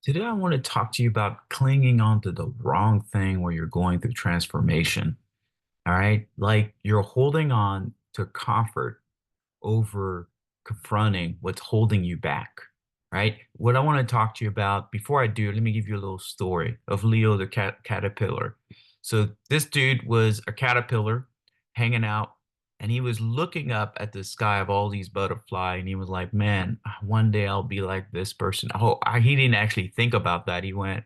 Today, I want to talk to you about clinging onto the wrong thing where you're going through transformation. All right. Like you're holding on to comfort over confronting what's holding you back. Right. What I want to talk to you about before I do, let me give you a little story of Leo the caterpillar. So, this dude was a caterpillar hanging out and he was looking up at the sky of all these butterflies and he was like, man, one day I'll be like this person. He didn't actually think about that. He went,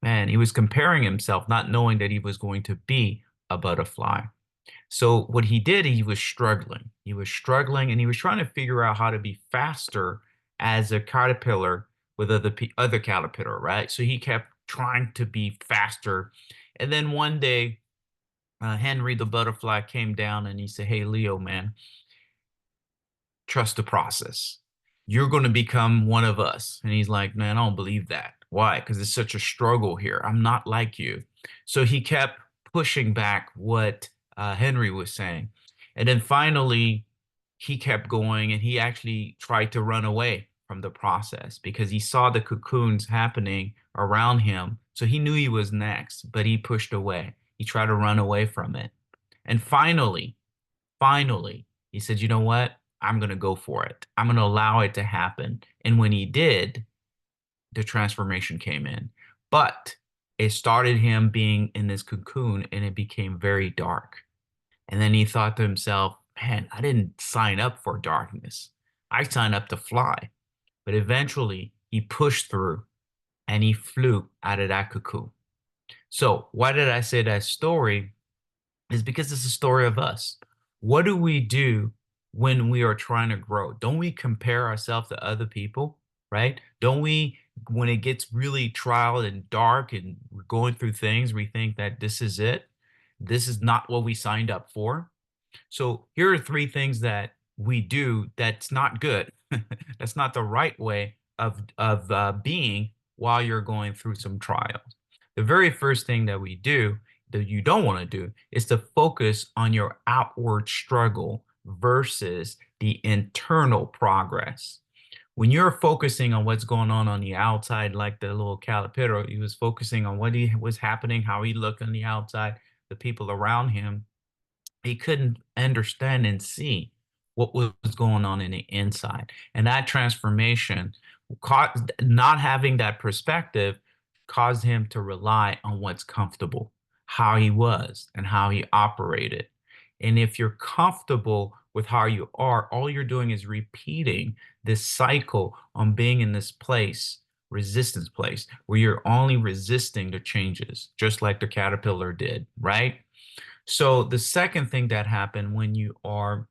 man, he was comparing himself, not knowing that he was going to be a butterfly. So what he did, he was struggling. He was struggling and he was trying to figure out how to be faster as a caterpillar with other caterpillar, right? So he kept trying to be faster. And then one day, Henry the butterfly came down and he said, "Hey, Leo, man, trust the process. You're going to become one of us." And he's like, "Man, I don't believe that. Why? Because it's such a struggle here. I'm not like you." So he kept pushing back what Henry was saying. And then finally, he kept going and he actually tried to run away from the process because he saw the cocoons happening around him. So he knew he was next, but he pushed away. He tried to run away from it. And finally, he said, "You know what? I'm going to go for it. I'm going to allow it to happen." And when he did, the transformation came in. But it started him being in this cocoon and it became very dark. And then he thought to himself, man, I didn't sign up for darkness. I signed up to fly. But eventually he pushed through and he flew out of that cocoon. So, why did I say that story? Is because it's a story of us. What do we do when we are trying to grow? Don't we compare ourselves to other people, right? Don't we, when it gets really trial and dark and we're going through things, we think that this is it? This is not what we signed up for. So here are three things that we do that's not good. That's not the right way of being while you're going through some trials. The very first thing that we do that you don't want to do is to focus on your outward struggle versus the internal progress. When you're focusing on what's going on the outside, like the little caterpillar, he was focusing on what he was happening, how he looked on the outside, the people around him, he couldn't understand and see what was going on in the inside. And that transformation caused not having that perspective caused him to rely on what's comfortable, how he was and how he operated. And if you're comfortable with how you are, all you're doing is repeating this cycle on being in this place, resistance place, where you're only resisting the changes, just like the caterpillar did, right? So the second thing that happened when you are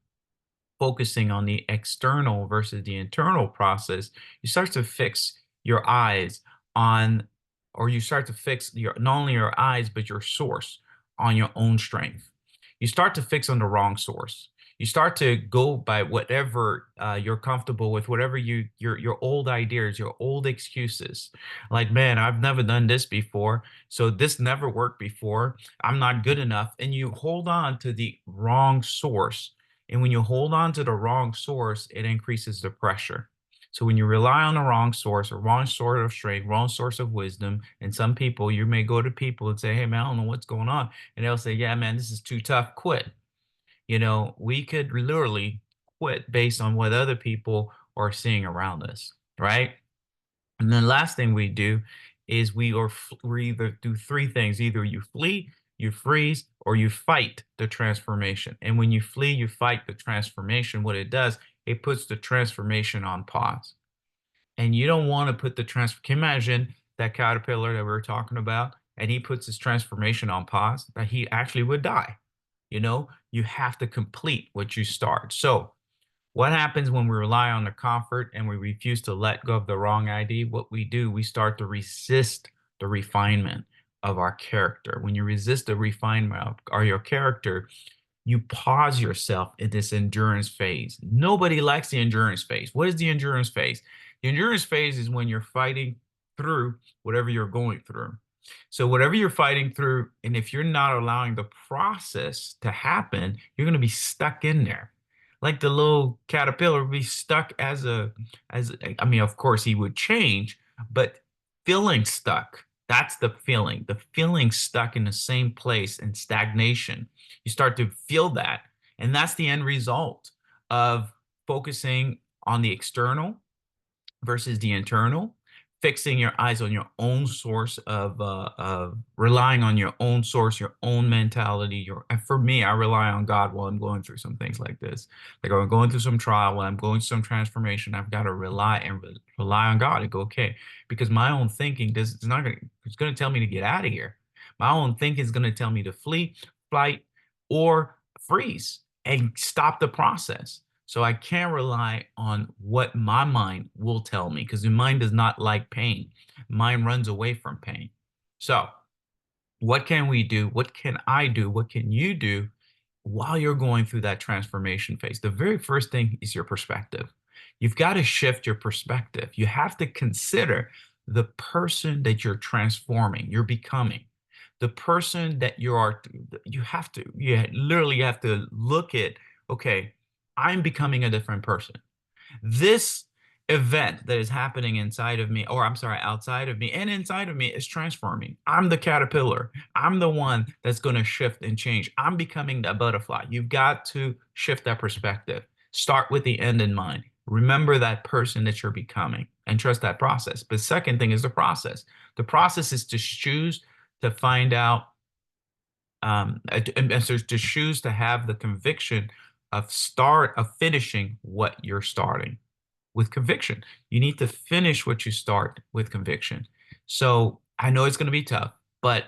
focusing on the external versus the internal process, you start to fix your eyes on, or you start to fix your not only your eyes but your source on your own strength. You start to fix on the wrong source. You start to go by whatever you're comfortable with, whatever your old ideas, your old excuses. Like, man, I've never done this before, so this never worked before. I'm not good enough, and you hold on to the wrong source, and when you hold on to the wrong source, it increases the pressure. So when you rely on the wrong source or wrong source of strength, wrong source of wisdom, and some people, you may go to people and say, "Hey man, I don't know what's going on." And they'll say, "Yeah, man, this is too tough, quit." We could literally quit based on what other people are seeing around us, right? And then last thing we do is we either do three things. Either you flee, you freeze, or you fight the transformation. And when you flee, you fight the transformation. What it does, it puts the transformation on pause. And you don't want to put the transfer. Can you imagine that caterpillar that we were talking about? And he puts his transformation on pause, that he actually would die. You have to complete what you start. So what happens when we rely on the comfort and we refuse to let go of the wrong idea? What we do, we start to resist the refinement of our character. When you resist the refinement of your character, you pause yourself in this endurance phase. Nobody likes the endurance phase. What is the endurance phase? The endurance phase is when you're fighting through whatever you're going through. So whatever you're fighting through, and if you're not allowing the process to happen, you're going to be stuck in there. Like the little caterpillar would be stuck I mean, of course he would change, but feeling stuck. That's the feeling. The feeling stuck in the same place and stagnation. You start to feel that. And that's the end result of focusing on the external versus the internal, fixing your eyes on your own source of relying on your own source, your own mentality. And for me, I rely on God while I'm going through some things like this. Like when I'm going through some trial, when I'm going through some transformation, I've got to rely on God and go, okay, because my own thinking does it's not gonna it's gonna tell me to get out of here. My own thinking is gonna tell me to flee, flight, or freeze and stop the process. So I can't rely on what my mind will tell me because the mind does not like pain. Mind runs away from pain. So what can we do? What can I do? What can you do while you're going through that transformation phase? The very first thing is your perspective. You've got to shift your perspective. You have to consider the person that you're transforming, you're becoming, the person that you are. You literally have to look at, okay, I'm becoming a different person. This event that is happening inside of me, or I'm sorry, outside of me and inside of me is transforming. I'm the caterpillar. I'm the one that's going to shift and change. I'm becoming the butterfly. You've got to shift that perspective. Start with the end in mind. Remember that person that you're becoming and trust that process. But second thing is the process. The process is to choose to find out and so to choose to have the conviction of finishing what you're starting with conviction. You need to finish what you start with conviction. So I know it's going to be tough, but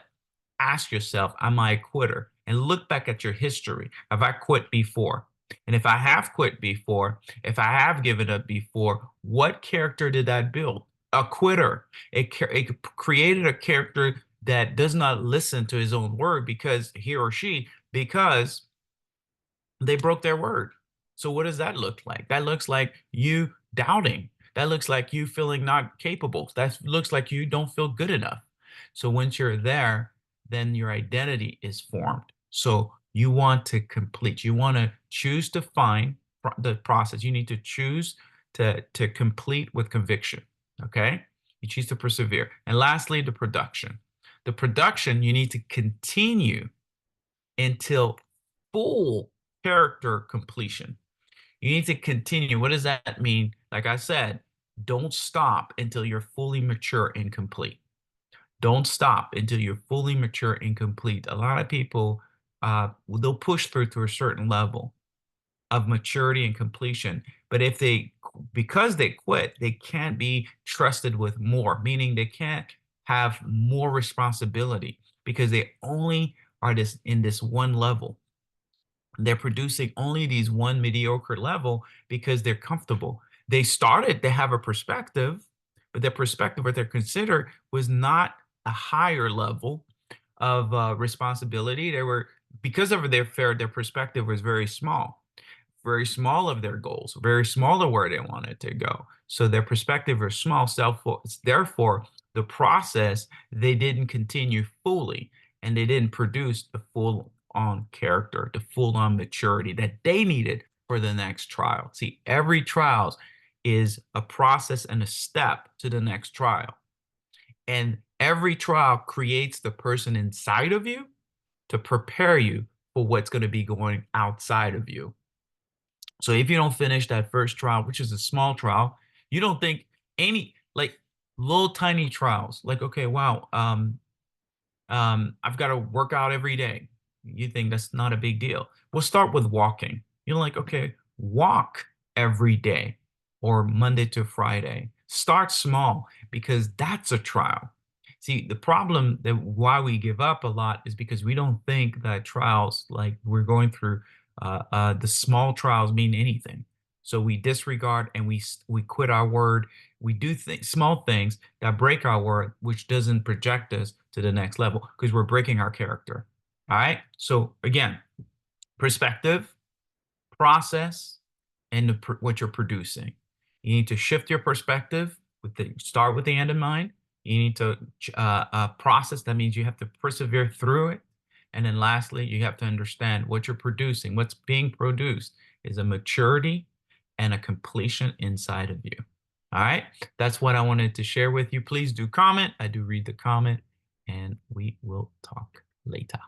ask yourself, am I a quitter? And look back at your history. Have I quit before? And if I have quit before, if I have given up before, what character did that build? A quitter. It created a character that does not listen to his own word because he or she, because they broke their word. So what does that look like? That looks like you doubting. That looks like you feeling not capable. That looks like you don't feel good enough. So once you're there, then your identity is formed. So you want to complete. You want to choose to find the process. You need to choose to complete with conviction. Okay? You choose to persevere. And lastly, the production. The production, you need to continue until full character completion. You need to continue. What does that mean? Like I said, don't stop until you're fully mature and complete. Don't stop until you're fully mature and complete. A lot of people, they'll push through to a certain level of maturity and completion. But because they quit, they can't be trusted with more, meaning they can't have more responsibility because they only are in this one level. They're producing only these one mediocre level because they're comfortable. They have a perspective, but their perspective, what they're considered, was not a higher level of responsibility. Because of their perspective was very small of their goals, very small of where they wanted to go. So their perspective is small. Therefore, the process, they didn't continue fully and they didn't produce the full on character, the full on maturity that they needed for the next trial. See, every trial is a process and a step to the next trial. And every trial creates the person inside of you to prepare you for what's going to be going outside of you. So if you don't finish that first trial, which is a small trial, you don't think any like little tiny trials, like, okay, wow, I've got to work out every day. You think that's not a big deal. We'll start with walking. You're like, okay, walk every day or Monday to Friday. Start small because that's a trial. See, the problem that why we give up a lot is because we don't think that trials like we're going through the small trials mean anything. So we disregard and we quit our word. We do small things that break our word, which doesn't project us to the next level because we're breaking our character. All right. So again, perspective, process, and what you're producing. You need to shift your perspective start with the end in mind. You need to process. That means you have to persevere through it. And then lastly, you have to understand what you're producing. What's being produced is a maturity and a completion inside of you. All right. That's what I wanted to share with you. Please do comment. I do read the comment, and we will talk later.